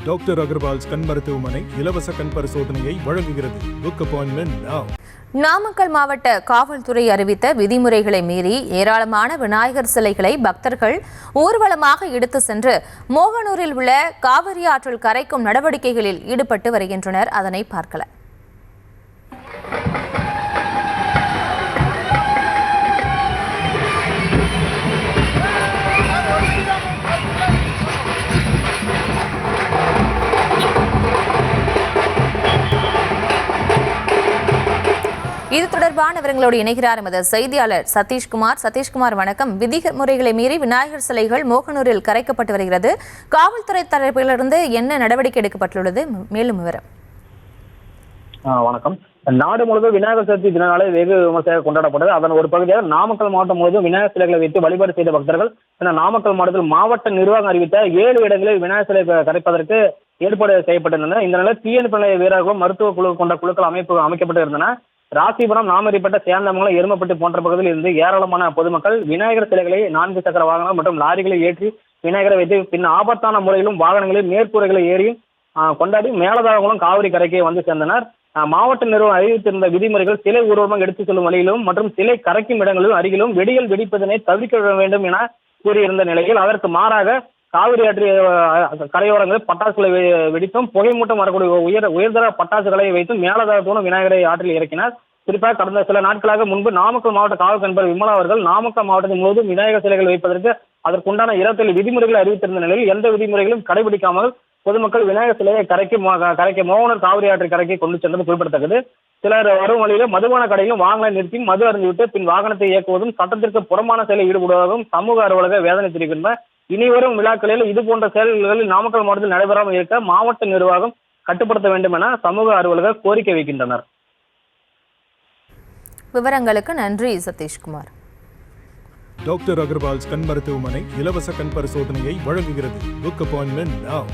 Doctor Agarwal's கண் மருத்துவமனை இலவச கண் பரிசோதனையை வழங்குகிறது. Book appointment now. நாமக்கல் மாவட்ட காவல்துறை அறிவித்த விதிமுறைகளை மீறி ஏராளமான விநாயகர் சிலைகளை பக்தர்கள் ஊர்வலமாக எடுத்து சென்று மோகனூரில் உள்ள காவிரி ஆற்றில் கரைக்கும் நடவடிக்கைகளில் ஈடுபட்டு வருகின்றனர். அதனை பார்க்கலாம். இது தொடர்பான விவரங்களோடு இணைகிறார் எமது செய்தியாளர் சதீஷ்குமார். சதீஷ்குமார், வணக்கம். விதிமுறைகளை மீறி விநாயகர் சிலைகள் மோகனூரில் கரைக்கப்பட்டு வருகிறது. காவல்துறை தரப்பிலிருந்து என்ன நடவடிக்கை எடுக்கப்பட்டுள்ளது? மேலும் விவரம். வணக்கம். நாடு முழுவதும் விநாயகர் சதுர்த்தி தின நாளை வெகு விமர்சையாக கொண்டாடப்பட்டது. அதன் ஒரு பகுதியாக நாமக்கல் மாவட்டம் முழுவதும் விநாயகர் சிலைகளை வைத்து வழிபாடு செய்த பக்தர்கள் நாமக்கல் மாவட்டத்தில் மாவட்ட நிர்வாகம் அறிவித்த 7 இடங்களில் விநாயகர் சிலை கரைப்பதற்கு ஏற்பாடு செய்யப்பட்டிருந்தன. இந்த நிலையில் தீயணைப்பு வீரர்களும் மருத்துவ குழு கொண்ட குழுக்கள் அமைக்கப்பட்டு இருந்தன. ராசிபுரம், நாமரிப்பட்ட, சேந்தமங்கலம், எருமப்பட்டு போன்ற பகுதியில் இருந்து ஏராளமான பொதுமக்கள் விநாயகர் சிலைகளை 4 சக்கர வாகனம் மற்றும் லாரிகளை ஏற்றி விநாயகரை வைத்து பின் ஆபத்தான முறையிலும் வாகனங்களில் மேற்கூரைகளை ஏறியும் கொண்டாடி மேலதாரங்களும் காவிரி கரைக்கே வந்து சேர்ந்தனர். மாவட்ட நிர்வாகம் அறிவித்திருந்த விதிமுறைகள் சிலை ஊர்வலமாக எடுத்துச் செல்லும் வழியிலும் மற்றும் சிலை கரைக்கும் இடங்களிலும் அருகிலும் வெடிகள் வெடிப்பதனை தவிர்க்க வேண்டும் என கூறியிருந்த நிலையில் அதற்கு மாறாக காவிரி ஆற்று கரையோரங்களில் பட்டாசுகளை வெடித்தும் புகை மூட்டம் வரக்கூடிய உயர்தர பட்டாசுகளை வைத்தும் மேலதாரத்தோடும் விநாயகரை ஆற்றில் இறக்கினார். குறிப்பாக கடந்த சில நாட்களாக முன்பு நாமக்கல் மாவட்ட காவல் கண்பர் விமலா அவர்கள் நாமக்கல் மாவட்டத்தின் முழுவதும் விநாயகர் சிலைகள் வைப்பதற்கு அதற்குண்டான 27 விதிமுறைகளை அறிவித்திருந்த நிலையில் எந்த விதிமுறைகளும் கடைபிடிக்காமல் பொதுமக்கள் விநாயகர் சிலையை கரைக்க மோகனூர் காவிரி ஆற்று கரைக்கு கொண்டு சென்றது குறிப்பிடத்தக்கது. சிலர் வரும் வழியில மதுபான கடையிலும் வாகனம் நிறுத்தி மது அருந்திவிட்டு பின் வாகனத்தை இயக்குவதும் சட்டத்திற்கு புறமான செயலில் ஈடுபடுவதும் சமூக அலுவலக வேதனை தெரிவிக்கின்ற இனிவரும் விழாக்களில் இது போன்ற செயல்களில் நாமக்கல் மாவட்டத்தில் நடைபெறாமல் இருக்க மாவட்ட நிர்வாகம் கட்டுப்படுத்த வேண்டும் என சமூக அலுவலர்கள் கோரிக்கை வைக்கின்றனர். விவரங்களுக்கு நன்றி சதீஷ்குமார். டாக்டர் அகர்வால்ஸ் கண் மருத்துவமனை இலவச கண் பரிசோதனையை வழங்குகிறது. Book appointment now.